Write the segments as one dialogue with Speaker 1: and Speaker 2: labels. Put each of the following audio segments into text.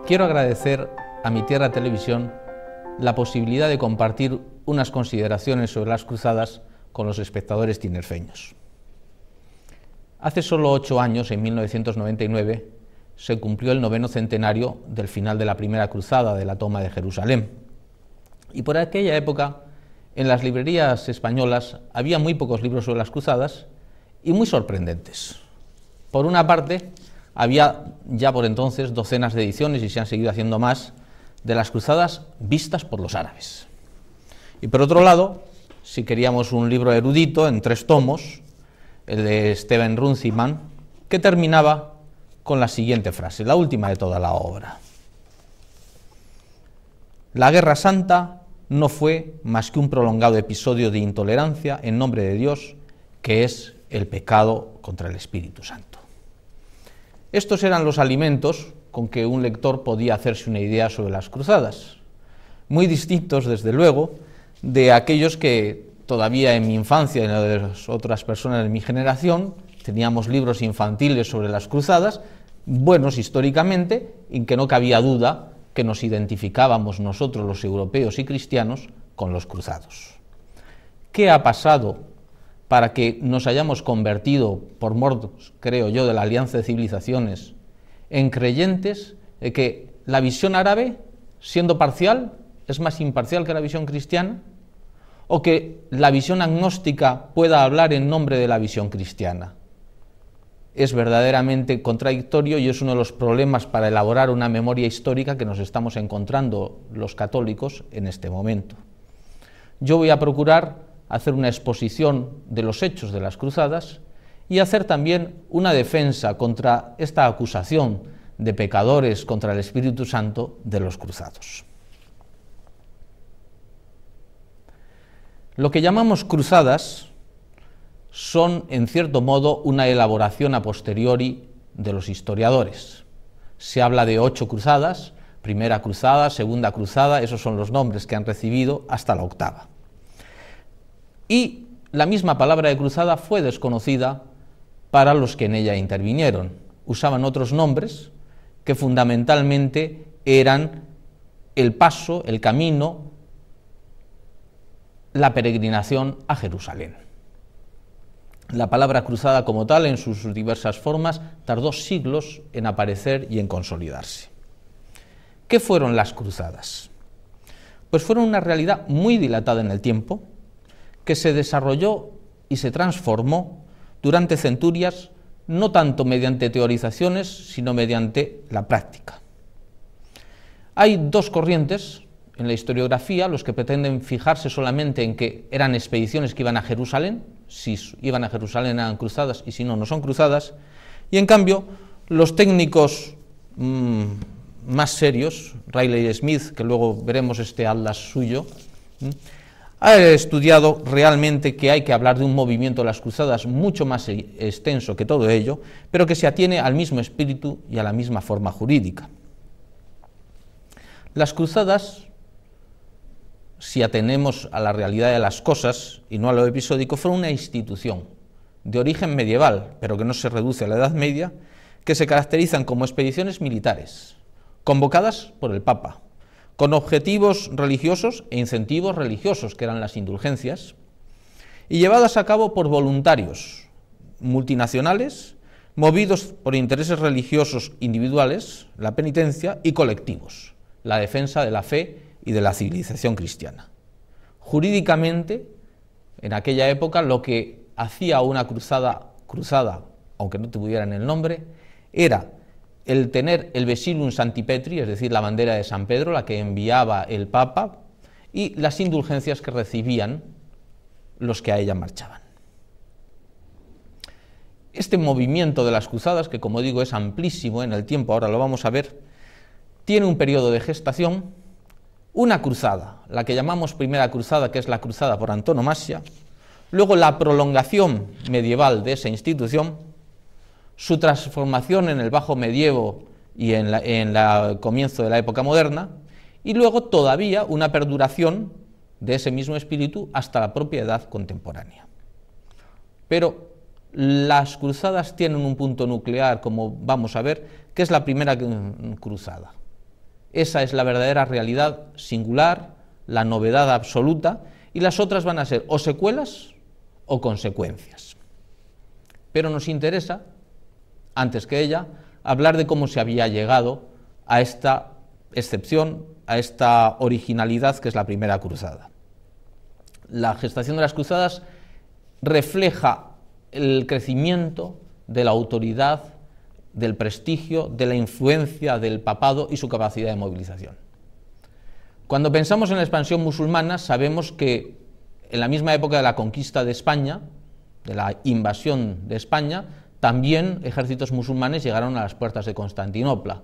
Speaker 1: Quiero agradecer a Mi Tierra Televisión la posibilidad de compartir unas consideraciones sobre las cruzadas con los espectadores tinerfeños. Hace solo 8 años, en 1999, se cumplió el 9º centenario del final de la primera cruzada, de la toma de Jerusalén. Y por aquella época, en las librerías españolas había muy pocos libros sobre las cruzadas y muy sorprendentes. Por una parte, había ya por entonces docenas de ediciones, y se han seguido haciendo más, de las cruzadas vistas por los árabes. Y por otro lado, si queríamos un libro erudito en 3 tomos, el de Steven Runciman, que terminaba con la siguiente frase, la última de toda la obra: la Guerra Santa no fue más que un prolongado episodio de intolerancia en nombre de Dios, que es el pecado contra el Espíritu Santo. Estos eran los alimentos con que un lector podía hacerse una idea sobre las cruzadas, muy distintos, desde luego, de aquellos que todavía en mi infancia y en la de las otras personas de mi generación teníamos libros infantiles sobre las cruzadas, buenos históricamente, en que no cabía duda que nos identificábamos nosotros, los europeos y cristianos, con los cruzados. ¿Qué ha pasado para que nos hayamos convertido, por mor, creo yo, de la alianza de civilizaciones, en creyentes de que la visión árabe, siendo parcial, es más imparcial que la visión cristiana? ¿O que la visión agnóstica pueda hablar en nombre de la visión cristiana? Es verdaderamente contradictorio y es uno de los problemas para elaborar una memoria histórica que nos estamos encontrando los católicos en este momento. Yo voy a procurar hacer una exposición de los hechos de las cruzadas y hacer también una defensa contra esta acusación de pecadores contra el Espíritu Santo de los cruzados. Lo que llamamos cruzadas son, en cierto modo, una elaboración a posteriori de los historiadores. Se habla de 8 cruzadas, primera cruzada, segunda cruzada, esos son los nombres que han recibido hasta la 8ª. Y la misma palabra de cruzada fue desconocida para los que en ella intervinieron. Usaban otros nombres que fundamentalmente eran el paso, el camino, la peregrinación a Jerusalén. La palabra cruzada como tal, en sus diversas formas, tardó siglos en aparecer y en consolidarse. ¿Qué fueron las cruzadas? Pues fueron una realidad muy dilatada en el tiempo, que se desarrolló y se transformó durante centurias, no tanto mediante teorizaciones, sino mediante la práctica. Hay 2 corrientes en la historiografía, los que pretenden fijarse solamente en que eran expediciones que iban a Jerusalén, si iban a Jerusalén eran cruzadas y si no, no son cruzadas, y en cambio los técnicos más serios, Riley Smith, que luego veremos este atlas suyo, ha estudiado realmente que hay que hablar de un movimiento de las cruzadas mucho más extenso que todo ello, pero que se atiene al mismo espíritu y a la misma forma jurídica. Las cruzadas, si atenemos a la realidad de las cosas y no a lo episódico, fueron una institución de origen medieval, pero que no se reduce a la Edad Media, que se caracterizan como expediciones militares, convocadas por el Papa, con objetivos religiosos e incentivos religiosos, que eran las indulgencias, y llevadas a cabo por voluntarios multinacionales, movidos por intereses religiosos individuales, la penitencia, y colectivos, la defensa de la fe y de la civilización cristiana. Jurídicamente, en aquella época, lo que hacía una cruzada, aunque no tuvieran el nombre, era el tener el Vesilum Sancti Petri, es decir, la bandera de San Pedro, la que enviaba el Papa, y las indulgencias que recibían los que a ella marchaban. Este movimiento de las cruzadas, que como digo es amplísimo en el tiempo, ahora lo vamos a ver, tiene un periodo de gestación, una cruzada, la que llamamos primera cruzada, que es la cruzada por antonomasia, luego la prolongación medieval de esa institución, su transformación en el Bajo Medievo y en el comienzo de la época moderna, y luego todavía una perduración de ese mismo espíritu hasta la propia edad contemporánea. Pero las cruzadas tienen un punto nuclear, como vamos a ver, que es la primera cruzada. Esa es la verdadera realidad singular, la novedad absoluta, y las otras van a ser o secuelas o consecuencias. Pero nos interesa, antes que ella, hablar de cómo se había llegado a esta excepción, a esta originalidad que es la primera cruzada. La gestación de las cruzadas refleja el crecimiento de la autoridad, del prestigio, de la influencia del papado y su capacidad de movilización. Cuando pensamos en la expansión musulmana, sabemos que en la misma época de la conquista de España, de la invasión de España, también ejércitos musulmanes llegaron a las puertas de Constantinopla.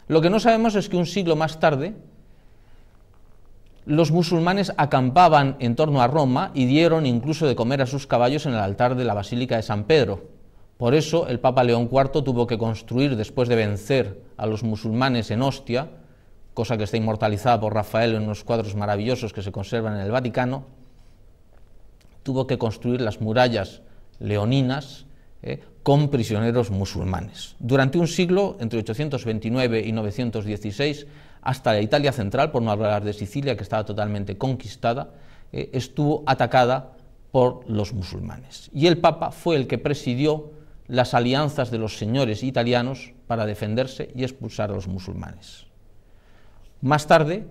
Speaker 1: Lo que no sabemos es que un siglo más tarde los musulmanes acampaban en torno a Roma y dieron incluso de comer a sus caballos en el altar de la Basílica de San Pedro. Por eso el Papa León IV tuvo que construir, después de vencer a los musulmanes en Ostia, cosa que está inmortalizada por Rafael en unos cuadros maravillosos que se conservan en el Vaticano, tuvo que construir las murallas leoninas con prisioneros musulmanes. Durante un siglo, entre 829 y 916, hasta la Italia central, por no hablar de Sicilia, que estaba totalmente conquistada, estuvo atacada por los musulmanes. Y el Papa fue el que presidió las alianzas de los señores italianos para defenderse y expulsar a los musulmanes. Más tarde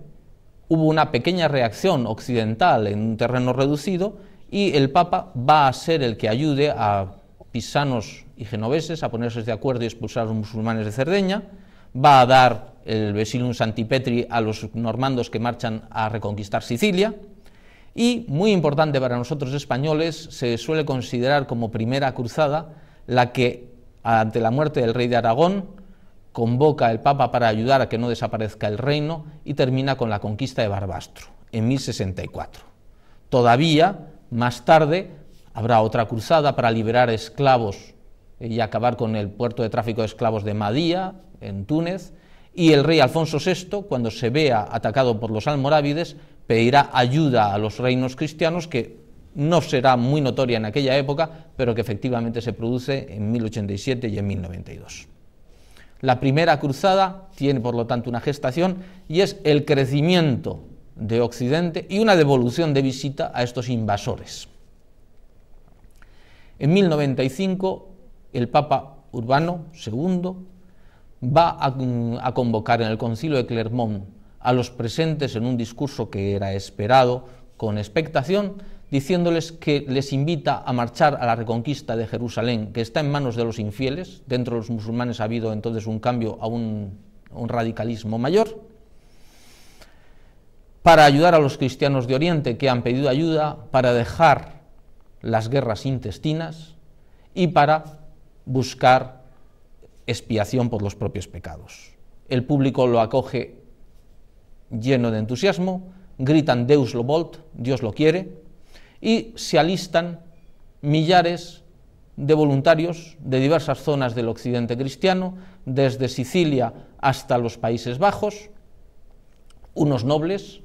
Speaker 1: hubo una pequeña reacción occidental en un terreno reducido y el Papa va a ser el que ayude a pisanos y genoveses a ponerse de acuerdo y expulsar a los musulmanes de Cerdeña, va a dar el Vesilium Sancti Petri a los normandos que marchan a reconquistar Sicilia, y, muy importante para nosotros españoles, se suele considerar como primera cruzada la que, ante la muerte del rey de Aragón, convoca el Papa para ayudar a que no desaparezca el reino y termina con la conquista de Barbastro, en 1064. Todavía, más tarde, habrá otra cruzada para liberar esclavos y acabar con el puerto de tráfico de esclavos de Madía, en Túnez, y el rey Alfonso VI, cuando se vea atacado por los almorávides, pedirá ayuda a los reinos cristianos, que no será muy notoria en aquella época, pero que efectivamente se produce en 1087 y en 1092. La primera cruzada tiene, por lo tanto, una gestación y es el crecimiento de Occidente y una devolución de visita a estos invasores. En 1095, el Papa Urbano II va a convocar en el Concilio de Clermont a los presentes en un discurso que era esperado con expectación, diciéndoles que les invita a marchar a la reconquista de Jerusalén, que está en manos de los infieles. Dentro de los musulmanes ha habido entonces un cambio a un radicalismo mayor, para ayudar a los cristianos de Oriente que han pedido ayuda, para dejar las guerras intestinas y para buscar expiación por los propios pecados. El público lo acoge lleno de entusiasmo, gritan Deus lo volt, Dios lo quiere, y se alistan millares de voluntarios de diversas zonas del occidente cristiano, desde Sicilia hasta los Países Bajos, unos nobles,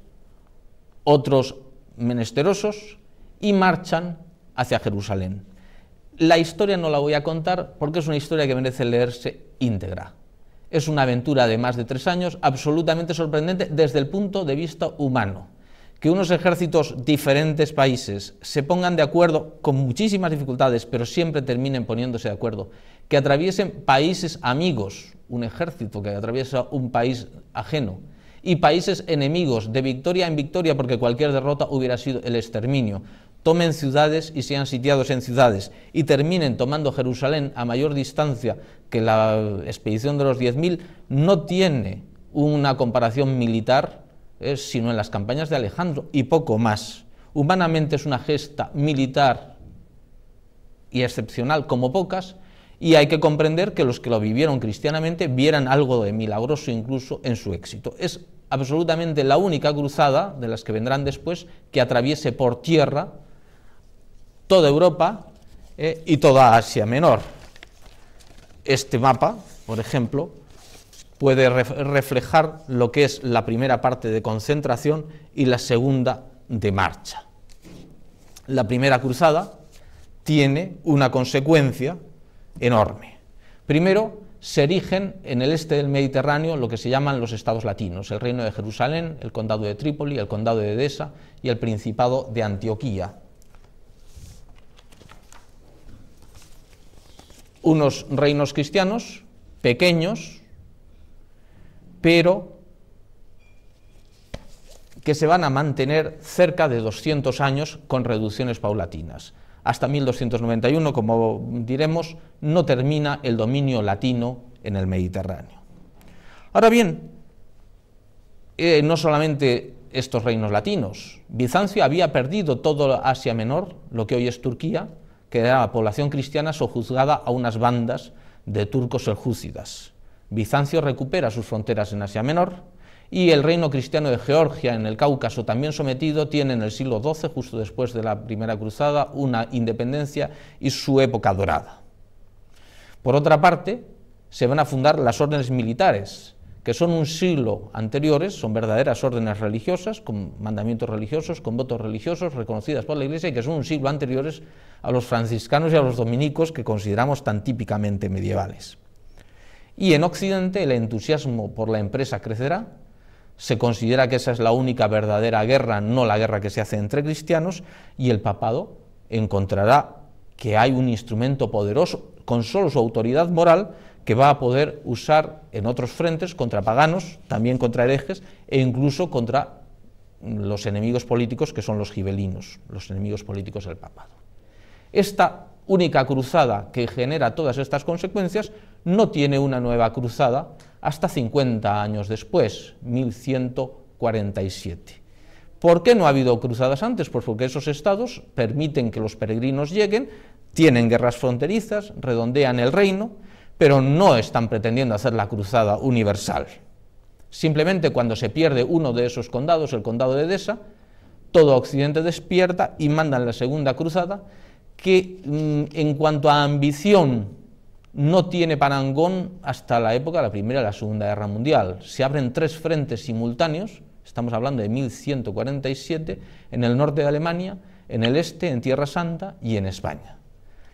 Speaker 1: otros menesterosos, y marchan hacia Jerusalén. La historia no la voy a contar porque es una historia que merece leerse íntegra. Es una aventura de más de 3 años, absolutamente sorprendente desde el punto de vista humano. Que unos ejércitos diferentes países se pongan de acuerdo con muchísimas dificultades, pero siempre terminen poniéndose de acuerdo. Que atraviesen países amigos, un ejército que atraviesa un país ajeno, y países enemigos, de victoria en victoria, porque cualquier derrota hubiera sido el exterminio. Tomen ciudades y sean sitiados en ciudades, y terminen tomando Jerusalén a mayor distancia que la expedición de los 10.000, no tiene una comparación militar, sino en las campañas de Alejandro, y poco más. Humanamente es una gesta militar y excepcional como pocas, y hay que comprender que los que lo vivieron cristianamente vieran algo de milagroso incluso en su éxito. Es absolutamente la única cruzada, de las que vendrán después, que atraviese por tierra toda Europa y toda Asia Menor. Este mapa, por ejemplo, puede reflejar lo que es la primera parte de concentración y la segunda de marcha. La primera cruzada tiene una consecuencia enorme. Primero, se erigen en el este del Mediterráneo lo que se llaman los estados latinos, el Reino de Jerusalén, el Condado de Trípoli, el Condado de Edesa y el Principado de Antioquía. Unos reinos cristianos pequeños, pero que se van a mantener cerca de 200 años con reducciones paulatinas. Hasta 1291, como diremos, no termina el dominio latino en el Mediterráneo. Ahora bien, no solamente estos reinos latinos. Bizancio había perdido todo Asia Menor, lo que hoy es Turquía, que era la población cristiana sojuzgada a unas bandas de turcos seljúcidas. Bizancio recupera sus fronteras en Asia Menor, y el reino cristiano de Georgia, en el Cáucaso, también sometido, tiene en el siglo XII, justo después de la Primera Cruzada, una independencia y su época dorada. Por otra parte, se van a fundar las órdenes militares, que son un siglo anteriores, son verdaderas órdenes religiosas, con mandamientos religiosos, con votos religiosos, reconocidas por la Iglesia, y que son un siglo anteriores a los franciscanos y a los dominicos que consideramos tan típicamente medievales. Y en Occidente el entusiasmo por la empresa crecerá. Se considera que esa es la única verdadera guerra, no la guerra que se hace entre cristianos, y el papado encontrará que hay un instrumento poderoso, con solo su autoridad moral, que va a poder usar en otros frentes contra paganos, también contra herejes, e incluso contra los enemigos políticos, que son los gibelinos, los enemigos políticos del papado. Esta única cruzada que genera todas estas consecuencias no tiene una nueva cruzada hasta 50 años después, 1147. ¿Por qué no ha habido cruzadas antes? Pues porque esos estados permiten que los peregrinos lleguen, tienen guerras fronterizas, redondean el reino, pero no están pretendiendo hacer la cruzada universal. Simplemente cuando se pierde uno de esos condados, el condado de Edesa, todo Occidente despierta y mandan la segunda cruzada, que en cuanto a ambición no tiene parangón hasta la época de la Primera y la Segunda Guerra Mundial. Se abren 3 frentes simultáneos, estamos hablando de 1147, en el norte de Alemania, en el este, en Tierra Santa y en España.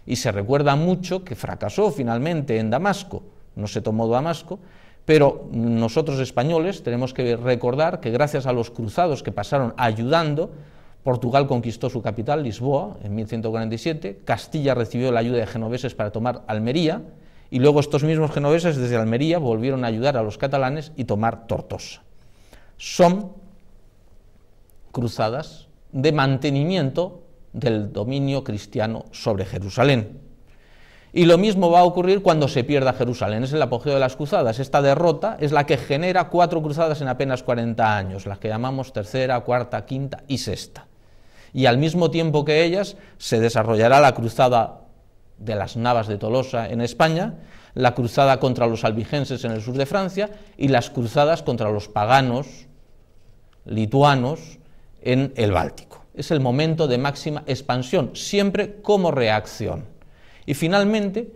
Speaker 1: Y se recuerda mucho que fracasó finalmente en Damasco, no se tomó Damasco, pero nosotros españoles tenemos que recordar que gracias a los cruzados que pasaron ayudando, Portugal conquistó su capital, Lisboa, en 1147, Castilla recibió la ayuda de genoveses para tomar Almería, y luego estos mismos genoveses desde Almería volvieron a ayudar a los catalanes y tomar Tortosa. Son cruzadas de mantenimiento del dominio cristiano sobre Jerusalén. Y lo mismo va a ocurrir cuando se pierda Jerusalén, es el apogeo de las cruzadas. Esta derrota es la que genera 4 cruzadas en apenas 40 años, las que llamamos tercera, cuarta, quinta y sexta. Y al mismo tiempo que ellas se desarrollará la cruzada de las Navas de Tolosa en España, la cruzada contra los albigenses en el sur de Francia y las cruzadas contra los paganos lituanos en el Báltico. Es el momento de máxima expansión, siempre como reacción. Y finalmente,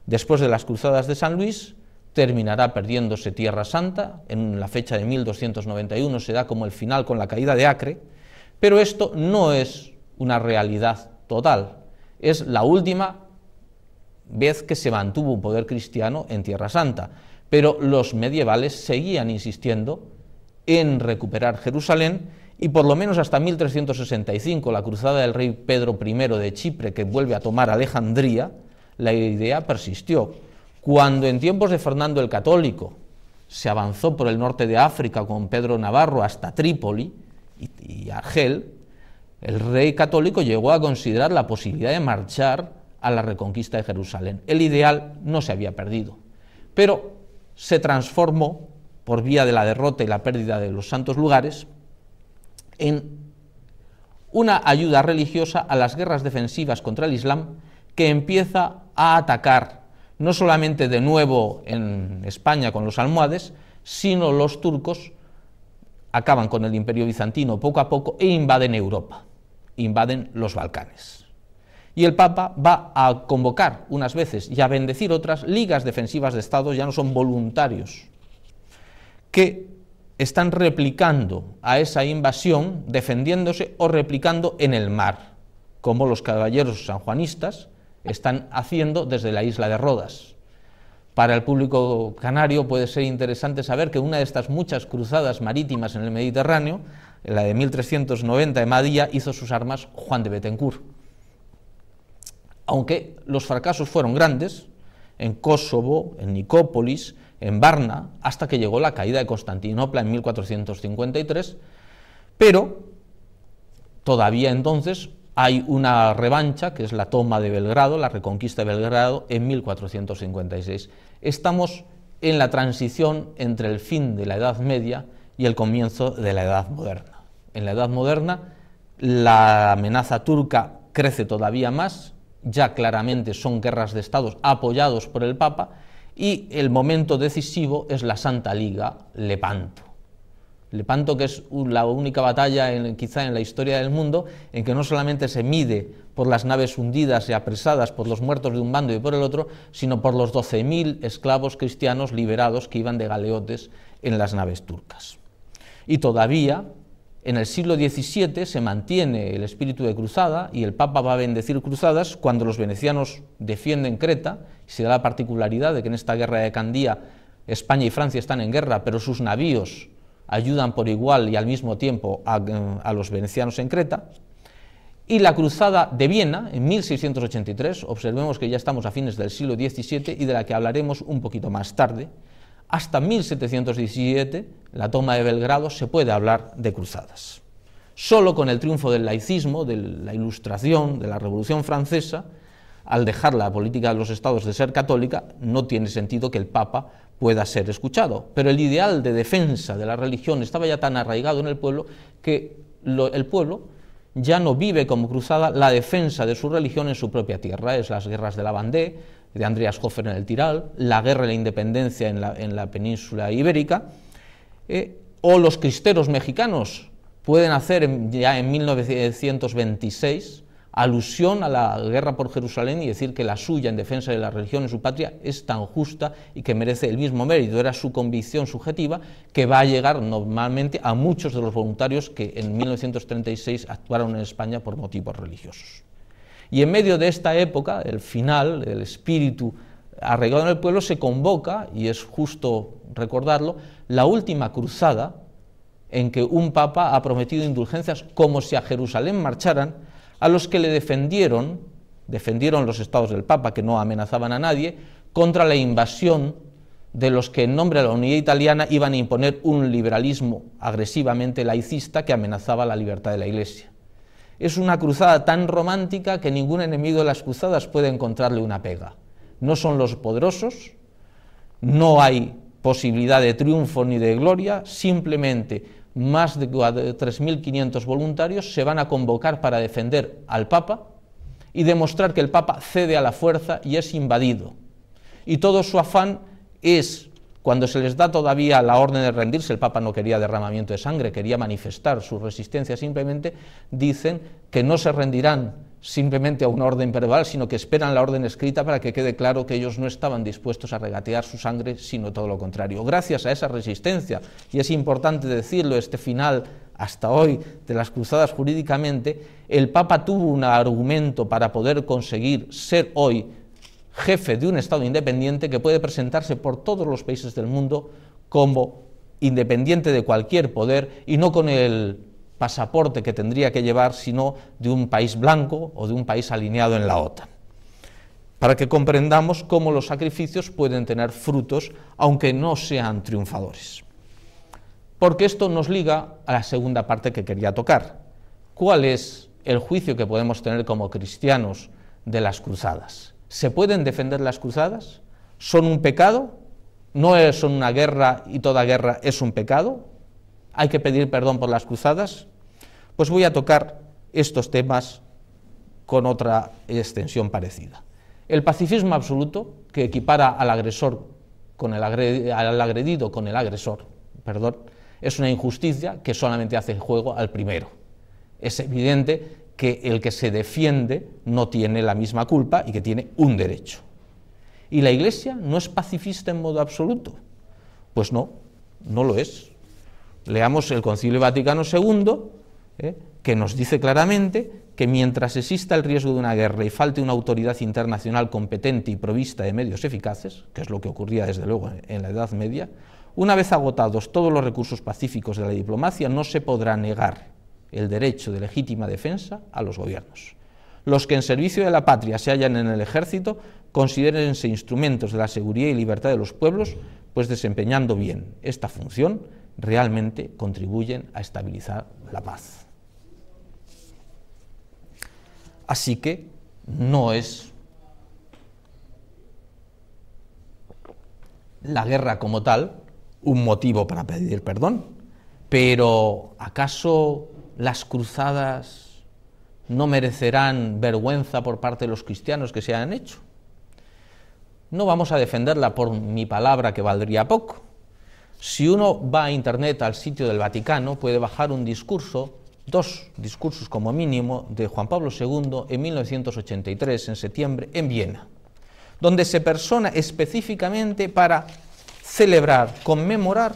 Speaker 1: después de las cruzadas de San Luis, terminará perdiéndose Tierra Santa, en la fecha de 1291 se da como el final con la caída de Acre, pero esto no es una realidad total, es la última vez que se mantuvo un poder cristiano en Tierra Santa, pero los medievales seguían insistiendo en recuperar Jerusalén, y por lo menos hasta 1365, la cruzada del rey Pedro I de Chipre, que vuelve a tomar Alejandría, la idea persistió. Cuando en tiempos de Fernando el Católico se avanzó por el norte de África con Pedro Navarro hasta Trípoli y Argel, el rey católico llegó a considerar la posibilidad de marchar a la reconquista de Jerusalén. El ideal no se había perdido, pero se transformó, por vía de la derrota y la pérdida de los santos lugares, en una ayuda religiosa a las guerras defensivas contra el Islam, que empieza a atacar no solamente de nuevo en España con los almohades, sino los turcos acaban con el Imperio bizantino poco a poco e invaden Europa, invaden los Balcanes. Y el Papa va a convocar unas veces y a bendecir otras ligas defensivas de Estados, ya no son voluntarios, que están replicando a esa invasión, defendiéndose o replicando en el mar, como los caballeros sanjuanistas están haciendo desde la isla de Rodas. Para el público canario puede ser interesante saber que una de estas muchas cruzadas marítimas en el Mediterráneo, la de 1390 de Madía, hizo sus armas Juan de Betancourt. Aunque los fracasos fueron grandes, en Kosovo, en Nicópolis, en Varna, hasta que llegó la caída de Constantinopla en 1453, pero todavía entonces hay una revancha, que es la toma de Belgrado, la reconquista de Belgrado, en 1456. Estamos en la transición entre el fin de la Edad Media y el comienzo de la Edad Moderna. En la Edad Moderna la amenaza turca crece todavía más, ya claramente son guerras de estados apoyados por el Papa, y el momento decisivo es la Santa Liga Lepanto. Lepanto, que es la única batalla quizá en la historia del mundo en que no solamente se mide por las naves hundidas y apresadas, por los muertos de un bando y por el otro, sino por los 12.000 esclavos cristianos liberados que iban de galeotes en las naves turcas. Y todavía en el siglo XVII se mantiene el espíritu de cruzada, y el Papa va a bendecir cruzadas cuando los venecianos defienden Creta, y se da la particularidad de que en esta guerra de Candía España y Francia están en guerra, pero sus navíos ayudan por igual y al mismo tiempo a los venecianos en Creta. Y la cruzada de Viena, en 1683, observemos que ya estamos a fines del siglo XVII y de la que hablaremos un poquito más tarde, hasta 1717, la toma de Belgrado, se puede hablar de cruzadas. Solo con el triunfo del laicismo, de la Ilustración, de la Revolución Francesa, al dejar la política de los estados de ser católica, no tiene sentido que el Papa pueda ser escuchado. Pero el ideal de defensa de la religión estaba ya tan arraigado en el pueblo que el pueblo ya no vive como cruzada la defensa de su religión en su propia tierra. Es las guerras de la Vendée, de Andreas Hofer en el Tiral, la guerra de la independencia en la península ibérica, o los cristeros mexicanos pueden hacer ya en 1926 alusión a la guerra por Jerusalén y decir que la suya en defensa de la religión en su patria es tan justa y que merece el mismo mérito. Era su convicción subjetiva, que va a llegar normalmente a muchos de los voluntarios que en 1936 actuaron en España por motivos religiosos. Y en medio de esta época, el final, el espíritu arraigado en el pueblo, se convoca, y es justo recordarlo, la última cruzada en que un papa ha prometido indulgencias como si a Jerusalén marcharan a los que le defendieron los estados del Papa, que no amenazaban a nadie, contra la invasión de los que en nombre de la unidad italiana iban a imponer un liberalismo agresivamente laicista que amenazaba la libertad de la Iglesia. Es una cruzada tan romántica que ningún enemigo de las cruzadas puede encontrarle una pega. No son los poderosos, no hay posibilidad de triunfo ni de gloria, simplemente más de 3.500 voluntarios se van a convocar para defender al Papa y demostrar que el Papa cede a la fuerza y es invadido. Y todo su afán es, cuando se les da todavía la orden de rendirse, el Papa no quería derramamiento de sangre, quería manifestar su resistencia simplemente, dicen que no se rendirán simplemente a una orden verbal, sino que esperan la orden escrita para que quede claro que ellos no estaban dispuestos a regatear su sangre, sino todo lo contrario. Gracias a esa resistencia, y es importante decirlo, este final hasta hoy de las cruzadas jurídicamente, el Papa tuvo un argumento para poder conseguir ser hoy jefe de un Estado independiente que puede presentarse por todos los países del mundo como independiente de cualquier poder y no con el pasaporte que tendría que llevar, sino de un país blanco o de un país alineado en la OTAN, para que comprendamos cómo los sacrificios pueden tener frutos, aunque no sean triunfadores. Porque esto nos liga a la segunda parte que quería tocar. ¿Cuál es el juicio que podemos tener como cristianos de las cruzadas? ¿Se pueden defender las cruzadas? ¿Son un pecado? ¿No son una guerra y toda guerra es un pecado? ¿Hay que pedir perdón por las cruzadas? Pues voy a tocar estos temas con otra extensión parecida. El pacifismo absoluto, que equipara al agresor al agredido con el agresor, es una injusticia que solamente hace juego al primero. Es evidente que el que se defiende no tiene la misma culpa y que tiene un derecho. ¿Y la Iglesia no es pacifista en modo absoluto? Pues no, no lo es. Leamos el Concilio Vaticano II, que nos dice claramente que mientras exista el riesgo de una guerra y falte una autoridad internacional competente y provista de medios eficaces, que es lo que ocurría desde luego en la Edad Media, una vez agotados todos los recursos pacíficos de la diplomacia, no se podrá negar el derecho de legítima defensa a los gobiernos. Los que en servicio de la patria se hallan en el ejército considérense instrumentos de la seguridad y libertad de los pueblos, pues desempeñando bien esta función realmente contribuyen a estabilizar la paz. Así que no es la guerra como tal un motivo para pedir perdón, pero ¿acaso las cruzadas no merecerán vergüenza por parte de los cristianos que se han hecho? No vamos a defenderla por mi palabra, que valdría poco. Si uno va a internet al sitio del Vaticano, puede bajar un discurso, 2 discursos como mínimo, de Juan Pablo II en 1983, en septiembre, en Viena, donde se persona específicamente para celebrar, conmemorar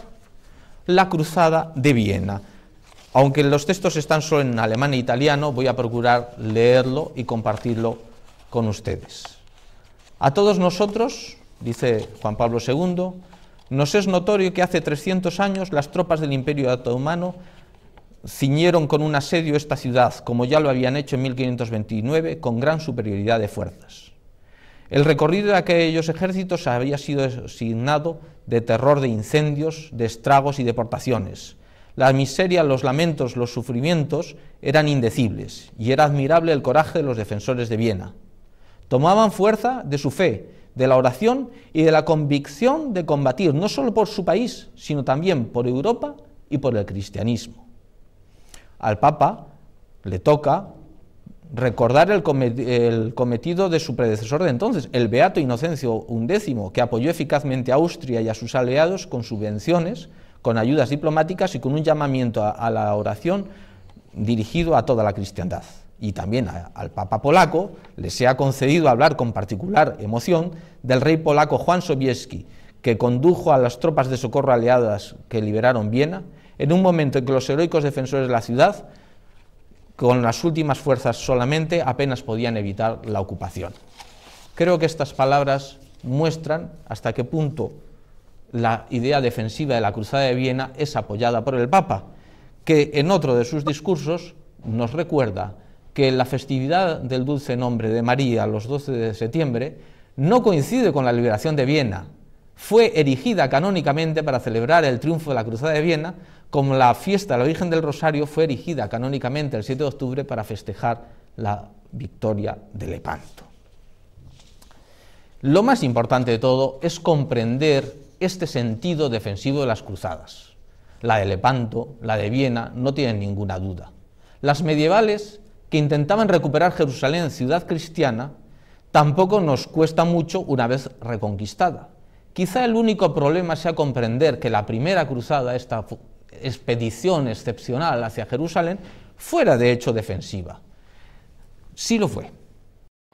Speaker 1: la Cruzada de Viena. Aunque los textos están solo en alemán e italiano, voy a procurar leerlo y compartirlo con ustedes. A todos nosotros, dice Juan Pablo II, nos es notorio que hace 300 años las tropas del Imperio Otomano ciñeron con un asedio esta ciudad, como ya lo habían hecho en 1529, con gran superioridad de fuerzas. El recorrido de aquellos ejércitos había sido signado de terror, de incendios, de estragos y deportaciones. La miseria, los lamentos, los sufrimientos eran indecibles, y era admirable el coraje de los defensores de Viena. Tomaban fuerza de su fe, de la oración y de la convicción de combatir, no solo por su país, sino también por Europa y por el cristianismo. Al Papa le toca recordar el cometido de su predecesor de entonces, el beato Inocencio XI, que apoyó eficazmente a Austria y a sus aliados con subvenciones, con ayudas diplomáticas y con un llamamiento a la oración dirigido a toda la cristiandad. Y también al Papa polaco le se ha concedido hablar con particular emoción del rey polaco Juan Sobieski, que condujo a las tropas de socorro aliadas que liberaron Viena, en un momento en que los heroicos defensores de la ciudad, con las últimas fuerzas solamente, apenas podían evitar la ocupación. Creo que estas palabras muestran hasta qué punto la idea defensiva de la Cruzada de Viena es apoyada por el Papa, que en otro de sus discursos nos recuerda que la festividad del dulce nombre de María, los 12 de septiembre, no coincide con la liberación de Viena. Fue erigida canónicamente para celebrar el triunfo de la Cruzada de Viena, como la fiesta de la Virgen del Rosario fue erigida canónicamente el 7 de octubre para festejar la victoria de Lepanto. Lo más importante de todo es comprender este sentido defensivo de las cruzadas. La de Lepanto, la de Viena, no tienen ninguna duda. Las medievales, que intentaban recuperar Jerusalén, ciudad cristiana, tampoco nos cuesta mucho una vez reconquistada. Quizá el único problema sea comprender que la primera cruzada, esta expedición excepcional hacia Jerusalén, fuera de hecho defensiva. Sí lo fue.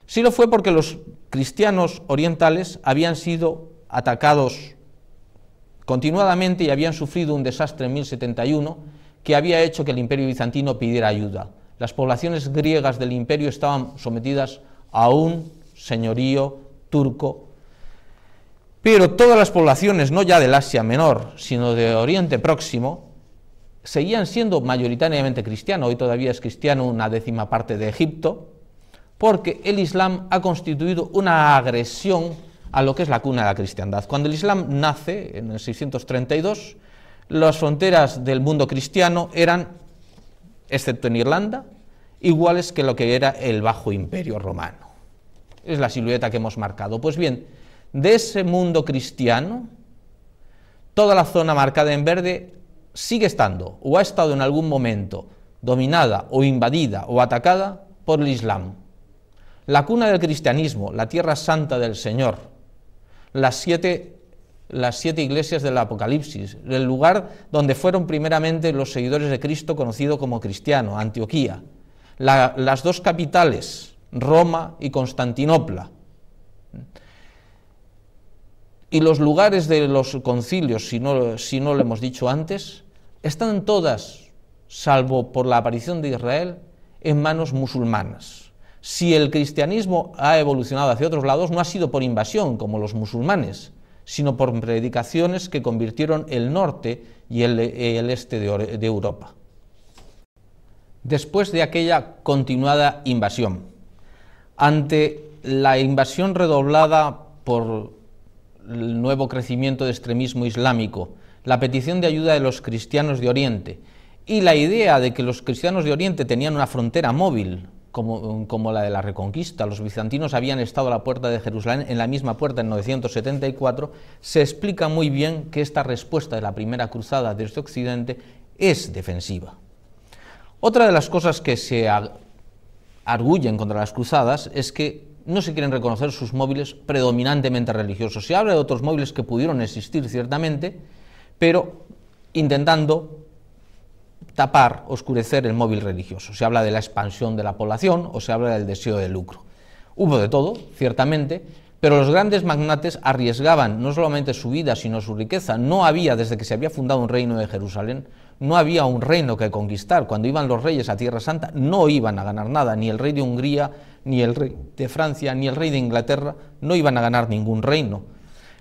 Speaker 1: Sí lo fue porque los cristianos orientales habían sido atacados continuadamente y habían sufrido un desastre en 1071 que había hecho que el Imperio bizantino pidiera ayuda. Las poblaciones griegas del imperio estaban sometidas a un señorío turco, pero todas las poblaciones, no ya del Asia Menor, sino de Oriente Próximo, seguían siendo mayoritariamente cristianos. Hoy todavía es cristiano una 10ª parte de Egipto, porque el Islam ha constituido una agresión a lo que es la cuna de la cristiandad. Cuando el Islam nace, en el 632, las fronteras del mundo cristiano eran, excepto en Irlanda, iguales que lo que era el Bajo Imperio Romano. Es la silueta que hemos marcado. Pues bien, de ese mundo cristiano, toda la zona marcada en verde sigue estando, o ha estado en algún momento, dominada o invadida o atacada por el Islam. La cuna del cristianismo, la tierra santa del Señor, las siete iglesias del Apocalipsis, el lugar donde fueron primeramente los seguidores de Cristo, conocido como cristiano, Antioquía, las 2 capitales, Roma y Constantinopla, y los lugares de los concilios, si no lo hemos dicho antes, están todas salvo por la aparición de Israel, en manos musulmanas. Si el cristianismo ha evolucionado hacia otros lados, no ha sido por invasión, como los musulmanes, sino por predicaciones que convirtieron el norte y el este de Europa. Después de aquella continuada invasión, ante la invasión redoblada por el nuevo crecimiento de extremismo islámico, la petición de ayuda de los cristianos de Oriente y la idea de que los cristianos de Oriente tenían una frontera móvil, como la de la Reconquista, los bizantinos habían estado a la puerta de Jerusalén, en la misma puerta en 974, se explica muy bien que esta respuesta de la primera cruzada desde Occidente es defensiva. Otra de las cosas que se arguyen contra las cruzadas es que no se quieren reconocer sus móviles predominantemente religiosos. Se habla de otros móviles que pudieron existir ciertamente, pero intentando tapar, oscurecer el móvil religioso. Se habla de la expansión de la población o se habla del deseo de lucro. Hubo de todo, ciertamente, pero los grandes magnates arriesgaban no solamente su vida, sino su riqueza. No había, desde que se había fundado un reino de Jerusalén, no había un reino que conquistar. Cuando iban los reyes a Tierra Santa, no iban a ganar nada, ni el rey de Hungría, ni el rey de Francia, ni el rey de Inglaterra, no iban a ganar ningún reino.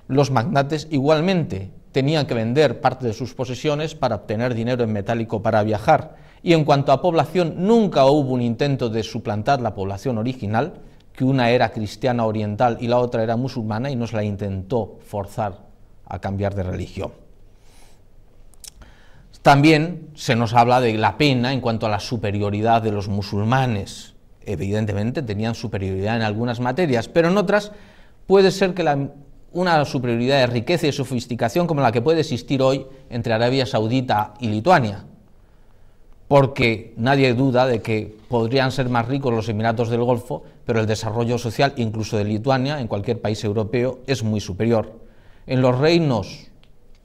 Speaker 1: Los magnates igualmente tenían que vender parte de sus posesiones para obtener dinero en metálico para viajar. Y en cuanto a población, nunca hubo un intento de suplantar la población original, que una era cristiana oriental y la otra era musulmana, y no se la intentó forzar a cambiar de religión. También se nos habla de la pena en cuanto a la superioridad de los musulmanes. Evidentemente tenían superioridad en algunas materias, pero en otras puede ser que una superioridad de riqueza y sofisticación como la que puede existir hoy entre Arabia Saudita y Lituania, porque nadie duda de que podrían ser más ricos los Emiratos del Golfo, pero el desarrollo social, incluso de Lituania, en cualquier país europeo, es muy superior. En los reinos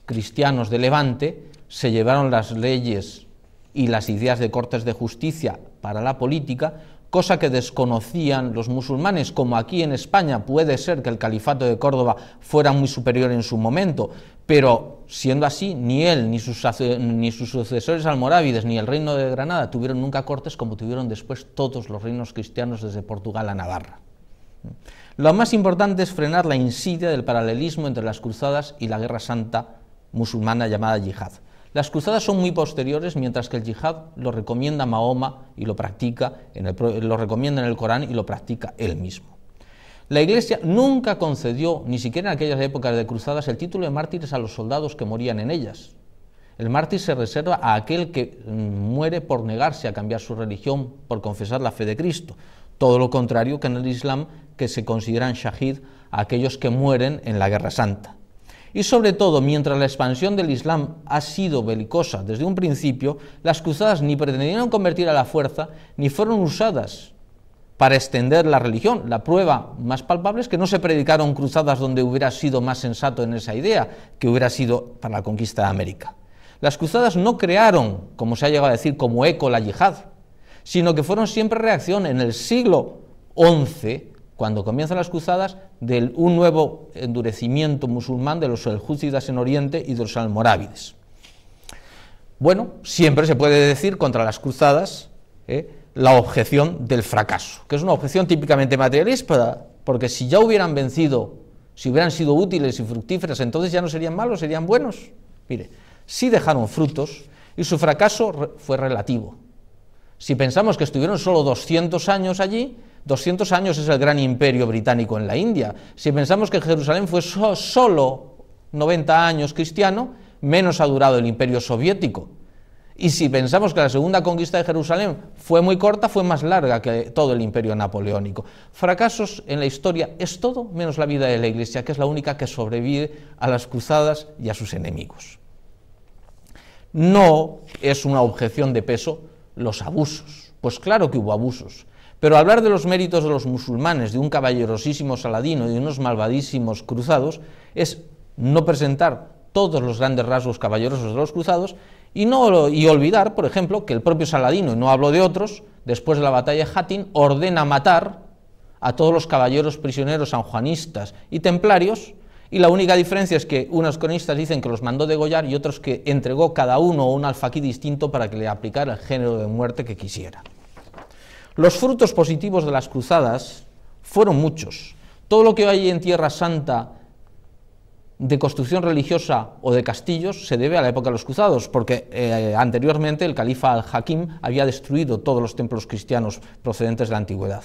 Speaker 1: cristianos de Levante se llevaron las leyes y las ideas de cortes de justicia para la política, cosa que desconocían los musulmanes, como aquí en España puede ser que el califato de Córdoba fuera muy superior en su momento, pero siendo así, ni él, ni sus sucesores almorávides, ni el reino de Granada tuvieron nunca cortes como tuvieron después todos los reinos cristianos desde Portugal a Navarra. Lo más importante es frenar la insidia del paralelismo entre las cruzadas y la guerra santa musulmana llamada yihad. Las cruzadas son muy posteriores, mientras que el yihad lo recomienda Mahoma y lo practica, lo recomienda en el Corán y lo practica él mismo. La Iglesia nunca concedió, ni siquiera en aquellas épocas de cruzadas, el título de mártires a los soldados que morían en ellas. El mártir se reserva a aquel que muere por negarse a cambiar su religión, por confesar la fe de Cristo. Todo lo contrario que en el Islam, que se consideran shahid a aquellos que mueren en la Guerra Santa. Y sobre todo, mientras la expansión del Islam ha sido belicosa desde un principio, las cruzadas ni pretendieron convertir a la fuerza, ni fueron usadas para extender la religión. La prueba más palpable es que no se predicaron cruzadas donde hubiera sido más sensato en esa idea, que hubiera sido para la conquista de América. Las cruzadas no crearon, como se ha llegado a decir, como eco la yihad, sino que fueron siempre reacción en el siglo XI, cuando comienzan las cruzadas, de un nuevo endurecimiento musulmán de los seljúcidas en Oriente y de los almorávides. Bueno, siempre se puede decir contra las cruzadas la objeción del fracaso, que es una objeción típicamente materialista, porque si ya hubieran vencido, si hubieran sido útiles y fructíferas, entonces ya no serían malos, serían buenos. Mire, sí dejaron frutos y su fracaso fue relativo. Si pensamos que estuvieron solo 200 años allí, 200 años es el gran imperio británico en la India. Si pensamos que Jerusalén fue solo 90 años cristiano, menos ha durado el imperio soviético. Y si pensamos que la segunda conquista de Jerusalén fue muy corta, fue más larga que todo el imperio napoleónico. Fracasos en la historia es todo menos la vida de la Iglesia, que es la única que sobrevive a las cruzadas y a sus enemigos. No es una objeción de peso los abusos. Pues claro que hubo abusos. Pero hablar de los méritos de los musulmanes, de un caballerosísimo Saladino y de unos malvadísimos cruzados, es no presentar todos los grandes rasgos caballerosos de los cruzados y olvidar, por ejemplo, que el propio Saladino, y no hablo de otros, después de la batalla de Hattin, ordena matar a todos los caballeros prisioneros sanjuanistas y templarios y la única diferencia es que unos cronistas dicen que los mandó degollar y otros que entregó cada uno un alfaquí distinto para que le aplicara el género de muerte que quisiera. Los frutos positivos de las cruzadas fueron muchos. Todo lo que hay en Tierra Santa de construcción religiosa o de castillos se debe a la época de los cruzados, porque anteriormente el califa al-Hakim había destruido todos los templos cristianos procedentes de la antigüedad.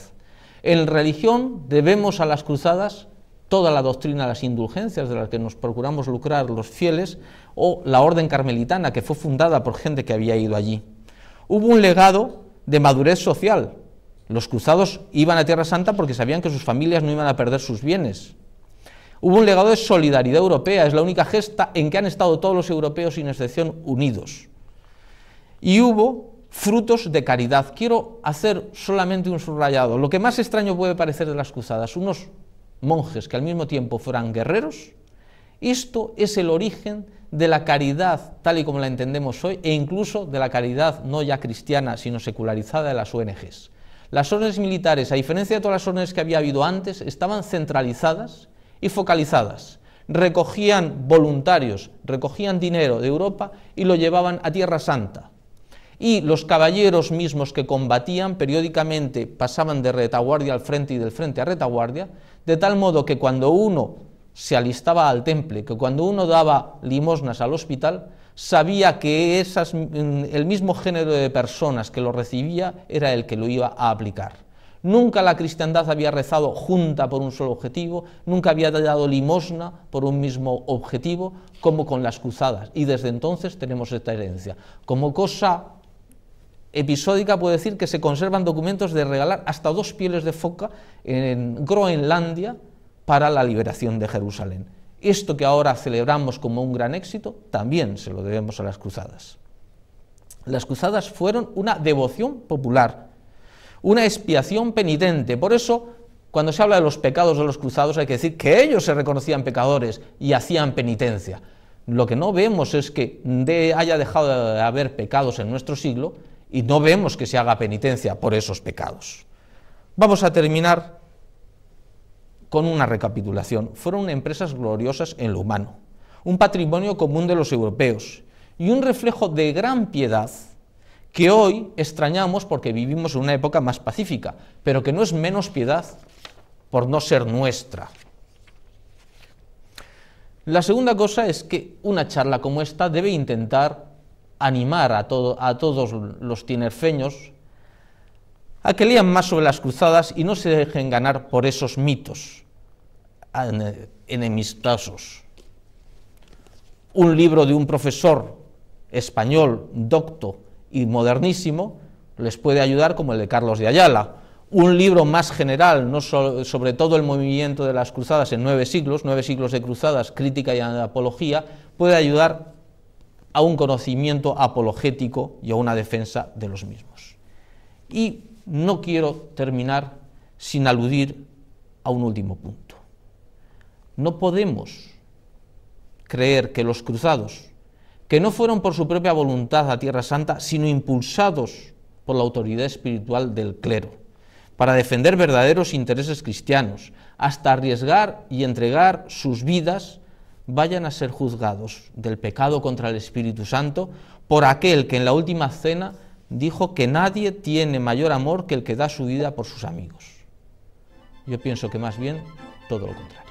Speaker 1: En religión debemos a las cruzadas toda la doctrina de las indulgencias de las que nos procuramos lucrar los fieles, o la orden carmelitana, que fue fundada por gente que había ido allí. Hubo un legado de madurez social. Los cruzados iban a Tierra Santa porque sabían que sus familias no iban a perder sus bienes. Hubo un legado de solidaridad europea, es la única gesta en que han estado todos los europeos sin excepción unidos. Y hubo frutos de caridad. Quiero hacer solamente un subrayado. Lo que más extraño puede parecer de las cruzadas, unos monjes que al mismo tiempo fueran guerreros, esto es el origen de la caridad tal y como la entendemos hoy, e incluso de la caridad no ya cristiana, sino secularizada de las ONGs. Las órdenes militares, a diferencia de todas las órdenes que había habido antes, estaban centralizadas y focalizadas. Recogían voluntarios, recogían dinero de Europa y lo llevaban a Tierra Santa. Y los caballeros mismos que combatían periódicamente pasaban de retaguardia al frente y del frente a retaguardia, de tal modo que cuando uno se alistaba al temple, que cuando uno daba limosnas al hospital, sabía que el mismo género de personas que lo recibía era el que lo iba a aplicar. Nunca la cristiandad había rezado junta por un solo objetivo, nunca había dado limosna por un mismo objetivo, como con las cruzadas, y desde entonces tenemos esta herencia. Como cosa episódica puedo decir que se conservan documentos de regalar hasta 2 pieles de foca en Groenlandia para la liberación de Jerusalén. Esto que ahora celebramos como un gran éxito, también se lo debemos a las cruzadas. Las cruzadas fueron una devoción popular, una expiación penitente. Por eso, cuando se habla de los pecados de los cruzados, hay que decir que ellos se reconocían pecadores y hacían penitencia. Lo que no vemos es que haya dejado de haber pecados en nuestro siglo y no vemos que se haga penitencia por esos pecados. Vamos a terminar con una recapitulación. Fueron empresas gloriosas en lo humano, un patrimonio común de los europeos y un reflejo de gran piedad que hoy extrañamos porque vivimos en una época más pacífica, pero que no es menos piedad por no ser nuestra. La segunda cosa es que una charla como esta debe intentar animar a todos los tinerfeños a que lean más sobre las cruzadas y no se dejen ganar por esos mitos enemistosos. Un libro de un profesor español, docto y modernísimo, les puede ayudar, como el de Carlos de Ayala. Un libro más general, no sobre todo el movimiento de las cruzadas en 9 siglos de cruzadas, crítica y apología, puede ayudar a un conocimiento apologético y a una defensa de los mismos. Y no quiero terminar sin aludir a un último punto. No podemos creer que los cruzados, que no fueron por su propia voluntad a Tierra Santa, sino impulsados por la autoridad espiritual del clero, para defender verdaderos intereses cristianos, hasta arriesgar y entregar sus vidas, vayan a ser juzgados del pecado contra el Espíritu Santo por aquel que en la última cena dijo que nadie tiene mayor amor que el que da su vida por sus amigos. Yo pienso que más bien todo lo contrario.